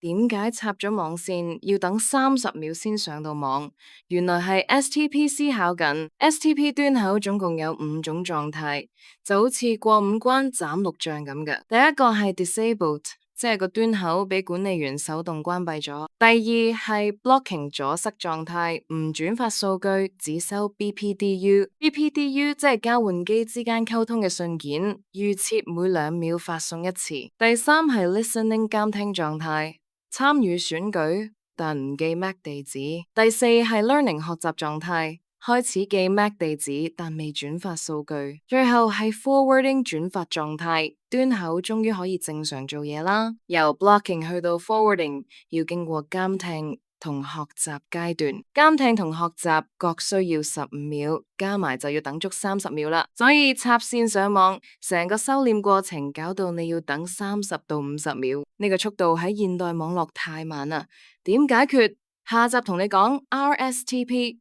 點解插咗網線要等30秒先上到網？原來係 STP 思考緊。STP 端口總共有5種狀態，就好似過5關斬六將咁嘅。第一個係 disabled，即係個端口俾管理員手動關閉咗。第二係 blocking 阻塞狀態，唔轉發數據，只收 BPDU。BPDU 即係交換機之間溝通嘅信件，預設每2秒發送一次。第三係 listening 監聽狀態。參與選舉，但唔記 MAC 地址。第四係 learning 學習狀態，開始記 MAC 地址，但未轉發數據。最後係 forwarding 轉發狀態，端口終於可以正常做嘢啦。由 blocking 去到 forwarding，要經過監聽同學習階段，監聽同學習各需要15秒，加埋就要等足30秒啦。所以插線上網，成個修煉過程搞到你要等30到50秒，呢個速度喺現代網絡太慢啦。點解決？下集同你講 RSTP。